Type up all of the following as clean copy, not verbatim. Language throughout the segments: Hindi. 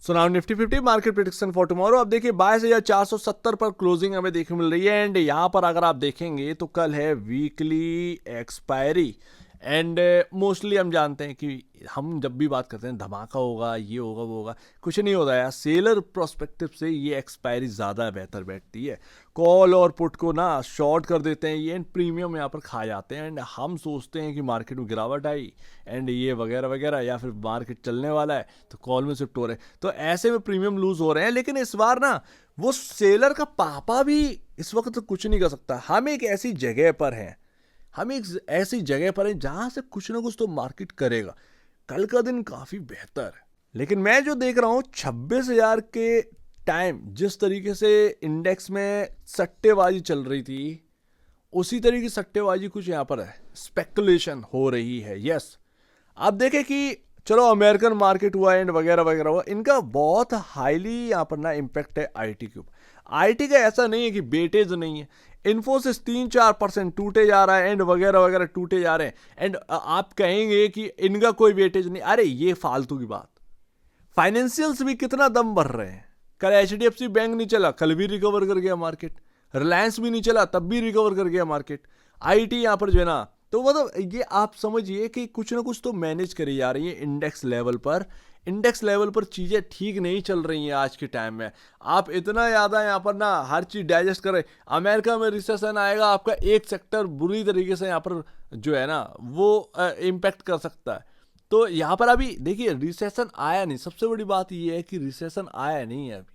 So now Nifty 50 market prediction for tomorrow. अब देखिए 22,470 पर क्लोजिंग हमें देखने मिल रही है। एंड यहाँ पर अगर आप देखेंगे तो कल है वीकली एक्सपायरी। एंड मोस्टली हम जानते हैं कि हम जब भी बात करते हैं धमाका होगा, ये होगा, वो होगा, कुछ नहीं होता यार। सेलर प्रोस्पेक्टिव से ये एक्सपायरी ज़्यादा बेहतर बैठती है। कॉल और पुट को ना शॉर्ट कर देते हैं ये, एंड प्रीमियम यहाँ पर खा जाते हैं। एंड हम सोचते हैं कि मार्केट में गिरावट आई एंड ये वगैरह वगैरह, या फिर मार्केट चलने वाला है तो कॉल में शिफ्ट हो रहे हैं, तो ऐसे में प्रीमियम लूज हो रहे हैं। लेकिन इस बार ना वो सेलर का पापा भी इस वक्त तो कुछ नहीं कर सकता। हम एक ऐसी जगह पर हैं, हम एक ऐसी जगह पर हैं जहां से कुछ ना कुछ तो मार्केट करेगा। कल का दिन काफी बेहतर है, लेकिन मैं जो देख रहा हूं 26,000 के टाइम जिस तरीके से इंडेक्स में सट्टेबाजी चल रही थी, उसी तरीके की सट्टेबाजी कुछ यहाँ पर है, स्पेकुलेशन हो रही है। यस, आप देखें कि चलो अमेरिकन मार्केट हुआ एंड वगैरह वगैरह हुआ, इनका बहुत हाईली यहाँ पर ना इम्पैक्ट है आईटी के ऊपर। आईटी का ऐसा नहीं है कि वेटेज नहीं है। इन्फोसिस 3-4% टूटे जा रहा है एंड वगैरह वगैरह टूटे जा रहे हैं। एंड आप कहेंगे कि इनका कोई वेटेज नहीं, अरे ये फालतू की बात। फाइनेंशियल्स भी कितना दम भर रहे हैं। कल एचडीएफसी बैंक नहीं चला, कल भी रिकवर कर गया मार्केट। रिलायंस भी नहीं चला, तब भी रिकवर कर गया मार्केट। आईटी यहाँ पर जो है ना, तो मतलब ये आप समझिए कि कुछ ना कुछ तो मैनेज करी जा रही है इंडेक्स लेवल पर। इंडेक्स लेवल पर चीज़ें ठीक नहीं चल रही हैं आज के टाइम में। आप इतना ज़्यादा यहाँ पर ना हर चीज़ डाइजेस्ट कर रहे। अमेरिका में रिसेशन आएगा, आपका एक सेक्टर बुरी तरीके से यहाँ पर जो है ना वो इम्पैक्ट कर सकता है। तो यहाँ पर अभी देखिए रिसेशन आया नहीं, सबसे बड़ी बात ये है कि रिसेशन आया नहीं है। अभी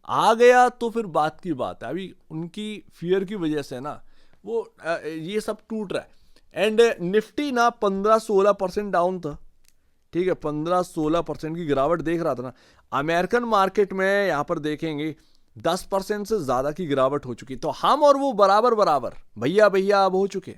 आ गया तो फिर बात की बात है। अभी उनकी फियर की वजह से ना वो ये सब टूट रहा है। एंड निफ्टी ना 15-16% डाउन था, ठीक है, 15-16% की गिरावट देख रहा था ना। अमेरिकन मार्केट में यहाँ पर देखेंगे 10% से ज्यादा की गिरावट हो चुकी। तो हम और वो बराबर बराबर भैया भैया अब हो चुके।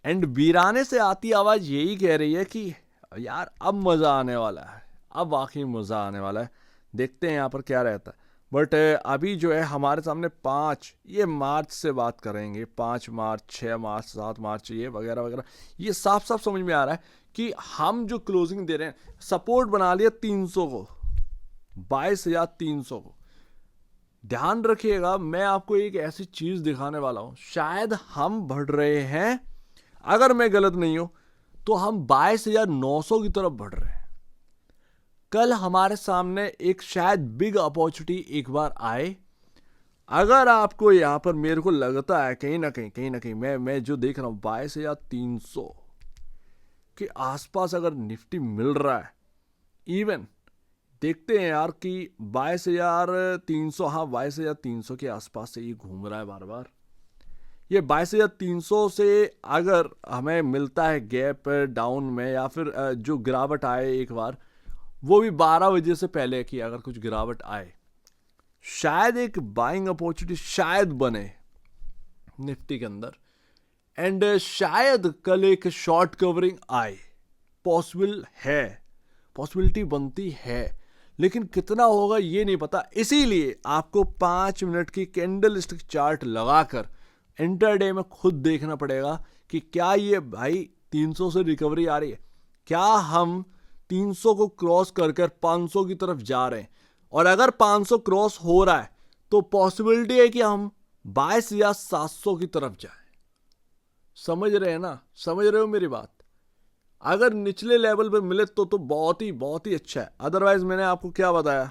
एंड वीराने से आती आवाज यही कह रही है कि यार अब मजा आने वाला है, अब वाकई मजा आने वाला है। देखते हैं यहाँ पर क्या रहता है। बट अभी जो है हमारे सामने 5 ये मार्च से बात करेंगे, 5 मार्च, 6 मार्च, 7 मार्च, ये वगैरह वगैरह, ये साफ साफ समझ में आ रहा है कि हम जो क्लोजिंग दे रहे हैं, सपोर्ट बना लिया 300 को, 22,300 को। ध्यान रखिएगा, मैं आपको एक ऐसी चीज दिखाने वाला हूं, शायद हम बढ़ रहे हैं, अगर मैं गलत नहीं हूं तो हम 22,900 की तरफ बढ़ रहे हैं। कल हमारे सामने एक शायद बिग अपॉर्चुनिटी एक बार आए। अगर आपको यहां पर मेरे को लगता है कहीं ना कहीं मैं जो देख रहा हूं 22,300 के आसपास अगर निफ्टी मिल रहा है, इवन देखते हैं यार कि 22,300, हाँ 22,300 के आसपास से ये घूम रहा है बार बार। ये 22,300 से अगर हमें मिलता है गैप डाउन में, या फिर जो गिरावट आए एक बार, वो भी 12 बजे से पहले की अगर कुछ गिरावट आए, शायद एक बाइंग अपॉर्चुनिटी शायद बने निफ्टी के अंदर। एंड शायद कल एक शॉर्ट कवरिंग आए, पॉसिबल है, पॉसिबिलिटी बनती है, लेकिन कितना होगा ये नहीं पता। इसीलिए आपको 5 मिनट की कैंडल स्टिक चार्ट लगाकर इंटरडे में खुद देखना पड़ेगा कि क्या ये भाई 300 से रिकवरी आ रही है, क्या हम 300 को क्रॉस कर 500 की तरफ जा रहे हैं। और अगर 500 क्रॉस हो रहा है तो पॉसिबिलिटी है कि हम 22,700 की तरफ जाएं। समझ रहे हैं ना, समझ रहे हो मेरी बात। अगर निचले लेवल पे मिले तो बहुत ही अच्छा है। अदरवाइज मैंने आपको क्या बताया,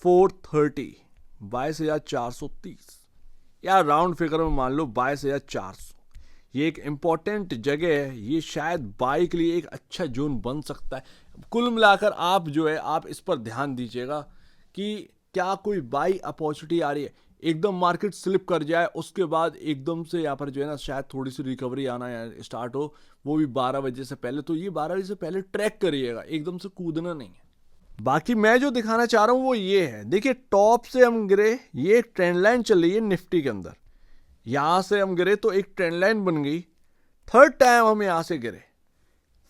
430, 22,430, या राउंड फिगर में मान लो 22,400, ये एक इंपॉर्टेंट जगह है। ये शायद बाई के लिए एक अच्छा जोन बन सकता है। कुल मिलाकर आप जो है आप इस पर ध्यान दीजिएगा कि क्या कोई बाई अपॉर्चुनिटी आ रही है। एकदम मार्केट स्लिप कर जाए, उसके बाद एकदम से यहाँ पर जो है ना शायद थोड़ी सी रिकवरी आना स्टार्ट हो, वो भी 12 बजे से पहले, तो ये 12 बजे से पहले ट्रैक करिएगा, एकदम से कूदना नहीं है। बाकी मैं जो दिखाना चाह रहा हूँ वो ये है, देखिए टॉप से हम गिरे, ये एक ट्रेंड लाइन चल रही है निफ्टी के अंदर। यहां से हम गिरे तो एक ट्रेंड लाइन बन गई, थर्ड टाइम हम यहां से गिरे,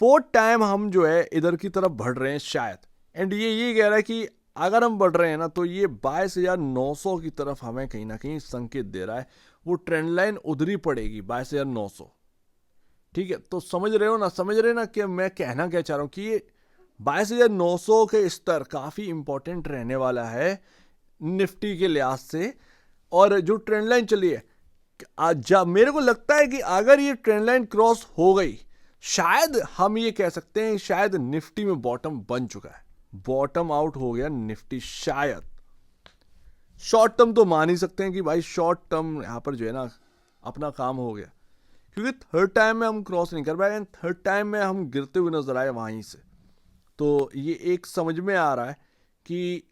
फोर्थ टाइम हम जो है इधर की तरफ बढ़ रहे हैं शायद। एंड ये कह रहा है कि अगर हम बढ़ रहे हैं ना तो ये 22,900 की तरफ हमें कहीं ना कहीं संकेत दे रहा है। वो ट्रेंड लाइन उधर ही पड़ेगी 22,900, ठीक है। तो समझ रहे हो ना, समझ रहे ना कि मैं कहना क्या चाह रहा हूं कि ये 22,900 के स्तर काफी इंपॉर्टेंट रहने वाला है निफ्टी के लिहाज से। और जो ट्रेंड लाइन चली है, मेरे को लगता है कि अगर ये ट्रेंड लाइन क्रॉस हो गई, शायद हम ये कह सकते हैं शायद निफ्टी में बॉटम बन चुका है, बॉटम आउट हो गया निफ्टी शायद। शॉर्ट टर्म तो मान ही सकते हैं कि भाई शॉर्ट टर्म यहां पर जो है ना अपना काम हो गया, क्योंकि थर्ड टाइम में हम क्रॉस नहीं कर पाए एंड थर्ड टाइम में हम गिरते हुए नजर आए वहीं से। तो ये एक समझ में आ रहा है कि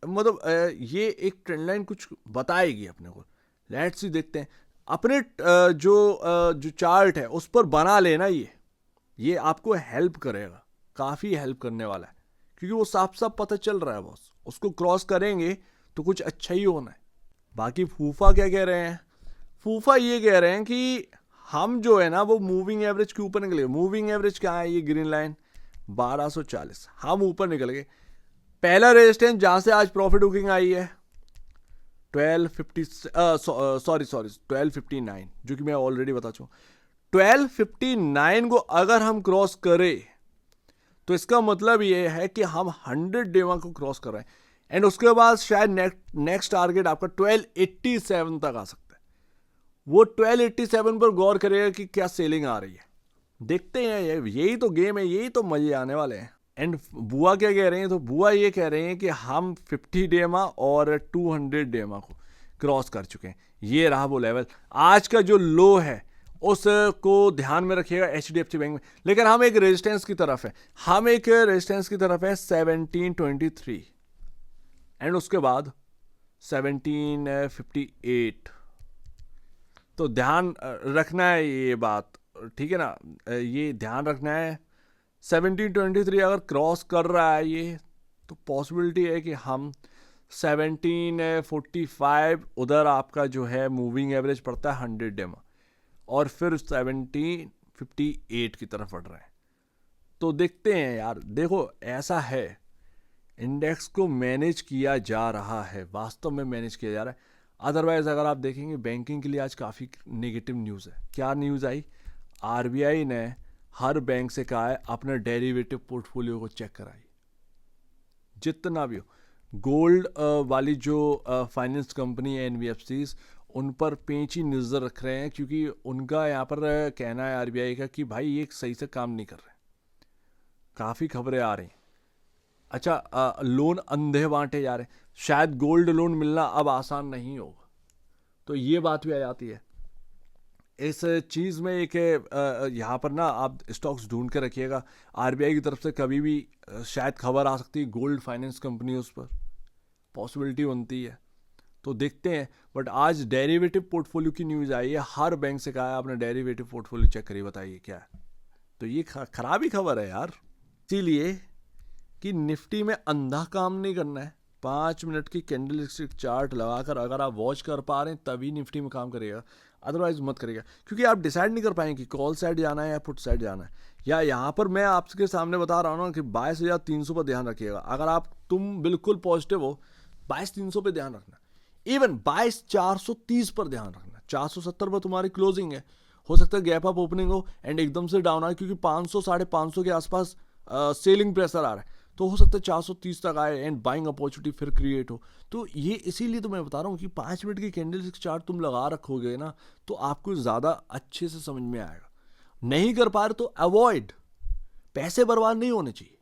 मतलब ये एक ट्रेंड लाइन कुछ बताएगी अपने को। लेट्स सी, देखते हैं अपने जो चार्ट है उस पर बना लेना। ये आपको हेल्प करेगा, काफ़ी हेल्प करने वाला है, क्योंकि वो साफ साफ पता चल रहा है बॉस, उसको क्रॉस करेंगे तो कुछ अच्छा ही होना है। बाकी फूफा क्या कह रहे हैं? फूफा ये कह रहे हैं कि हम जो है ना वो मूविंग एवरेज के ऊपर निकले। मूविंग एवरेज क्या है? ये ग्रीन लाइन 1240, हम ऊपर निकल गए। पहला रेजिस्टेंस जहां से आज प्रॉफिट बुकिंग आई है 1259, जो कि मैं ऑलरेडी बता चुका हूं। 1259 को अगर हम क्रॉस करें तो इसका मतलब ये है कि हम 100 डेमा को क्रॉस कर रहे हैं, एंड उसके बाद शायद नेक्स्ट टारगेट आपका 1287 तक आ सकता है। वो 1287 पर गौर करेगा कि क्या सेलिंग आ रही है। देखते हैं, यही तो गेम है, यही तो मजे आने वाले हैं। एंड बुआ क्या कह रहे हैं? तो बुआ ये कह रहे हैं कि हम 50 डेमा और 200 डेमा को क्रॉस कर चुके हैं। ये रहा वो लेवल। आज का जो लो है उसको ध्यान में रखिएगा HDFC बैंक में। लेकिन हम एक रेजिस्टेंस की तरफ है, 1723 एंड उसके बाद 1758। तो ध्यान रखना है ये बात, ठीक है ना, ये ध्यान रखना है। 1723 अगर क्रॉस कर रहा है ये, तो पॉसिबिलिटी है कि हम 1745 उधर आपका जो है मूविंग एवरेज पड़ता है 100 डेमा, और फिर 1758 की तरफ बढ़ रहे हैं। तो देखते हैं यार, देखो ऐसा है, इंडेक्स को मैनेज किया जा रहा है, वास्तव में मैनेज किया जा रहा है। अदरवाइज अगर आप देखेंगे बैंकिंग के लिए आज काफ़ी नेगेटिव न्यूज़ है। क्या न्यूज़ आई? RBI ने हर बैंक से कहा है अपना डेरिवेटिव पोर्टफोलियो को चेक कराइए, जितना भी हो। गोल्ड वाली जो फाइनेंस कंपनी है NBFCs, उन पर पेंची नज़र रख रहे हैं, क्योंकि उनका यहाँ पर कहना है RBI का कि भाई ये सही से काम नहीं कर रहे। काफ़ी खबरें आ रही हैं। अच्छा, लोन अंधे बांटे जा रहे हैं, शायद गोल्ड लोन मिलना अब आसान नहीं होगा, तो ये बात भी आ जाती है। इस चीज़ में एक यहाँ पर ना आप स्टॉक्स ढूंढ के रखिएगा। RBI की तरफ से कभी भी शायद खबर आ सकती है गोल्ड फाइनेंस कंपनी, उस पर पॉसिबिलिटी बनती है, तो देखते हैं। बट आज डेरिवेटिव पोर्टफोलियो की न्यूज़ आई है, हर बैंक से कहा है अपना डेरिवेटिव पोर्टफोलियो चेक करिए, बताइए क्या है। तो ये खराब ही खबर है यार। इसीलिए कि निफ्टी में अंधा काम नहीं करना है। 5 मिनट की कैंडलस्टिक चार्ट लगाकर अगर आप वॉच कर पा रहे हैं तभी निफ्टी में काम करेगा, अदरवाइज मत करेगा, क्योंकि आप डिसाइड नहीं कर पाएंगे कि कॉल साइड जाना है या पुट साइड जाना है। या यहाँ पर मैं आपके सामने बता रहा हूँ ना कि 22,300 पर ध्यान रखिएगा। अगर तुम बिल्कुल पॉजिटिव हो, 22,300 पर ध्यान रखना। इवन 22,430 पर ध्यान रखना। 470 पर तुम्हारी क्लोजिंग है, हो सकता है गैप अप ओपनिंग हो एंड एकदम से डाउन आए, क्योंकि 500 550 के आसपास सेलिंग प्रेशर आ रहा है, तो हो सकता है 430 तक आए एंड बाइंग अपॉर्चुनिटी फिर क्रिएट हो। तो ये इसीलिए तो मैं बता रहा हूँ कि 5 मिनट की कैंडल चार्ट तुम लगा रखोगे ना, तो आपको ज़्यादा अच्छे से समझ में आएगा। नहीं कर पा रहे तो अवॉइड, पैसे बर्बाद नहीं होने चाहिए।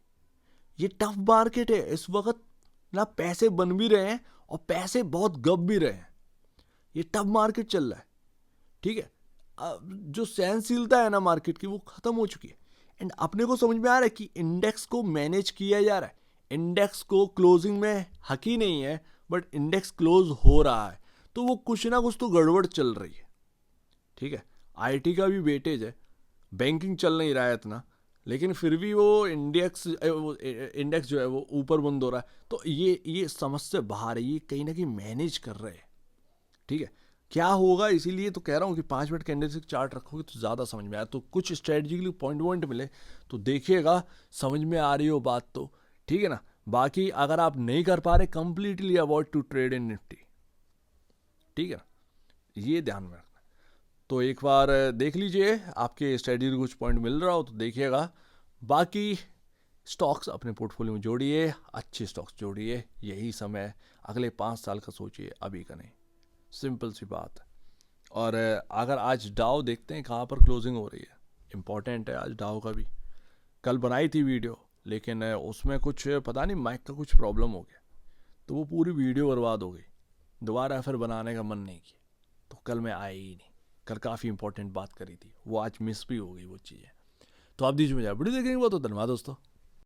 ये टफ मार्केट है इस वक्त ना, पैसे बन भी रहे हैं और पैसे बहुत गब भी रहे हैं। ये टफ मार्केट चल रहा है, ठीक है। जो सहनशीलता है ना मार्केट की, वो खत्म हो चुकी है। एंड अपने को समझ में आ रहा है कि इंडेक्स को मैनेज किया जा रहा है। इंडेक्स को क्लोजिंग में हक ही नहीं है, बट इंडेक्स क्लोज हो रहा है, तो वो कुछ ना कुछ तो गड़बड़ चल रही है, ठीक है। IT का भी वेटेज है, बैंकिंग चल नहीं रहा है इतना, लेकिन फिर भी वो इंडेक्स जो है वो ऊपर बंद हो रहा है। तो ये समझ से बाहर है, ये कहीं ना कहीं मैनेज कर रहे हैं, ठीक है। क्या होगा, इसीलिए तो कह रहा हूँ कि 5 मिनट कैंडलस्टिक चार्ट रखोगे तो ज़्यादा समझ में आया, तो कुछ स्ट्रेटजिकली पॉइंट मिले तो देखिएगा, समझ में आ रही हो बात तो, ठीक है ना। बाकी अगर आप नहीं कर पा रहे, completely avoid to trade in Nifty, ठीक है ना, ये ध्यान में रखना। तो एक बार देख लीजिए, आपके स्ट्रेटजी कुछ पॉइंट मिल रहा हो तो देखिएगा। बाकी स्टॉक्स अपने पोर्टफोलियो में जोड़िए, अच्छे स्टॉक्स जोड़िए, यही समय अगले 5 साल का सोचिए, अभी का नहीं। सिंपल सी बात है। और अगर आज डाउ देखते हैं कहाँ पर क्लोजिंग हो रही है, इम्पॉर्टेंट है आज डाउ का भी। कल बनाई थी वीडियो, लेकिन उसमें कुछ पता नहीं माइक का कुछ प्रॉब्लम हो गया, तो वो पूरी वीडियो बर्बाद हो गई। दोबारा फिर बनाने का मन नहीं किया, तो कल मैं आया ही नहीं। कल काफ़ी इंपॉर्टेंट बात करी थी, वो आज मिस भी हो गई वो चीज़ें। तो आप दीजिए मुझे वीडियो देखेंगे, वो तो धन्यवाद दोस्तों।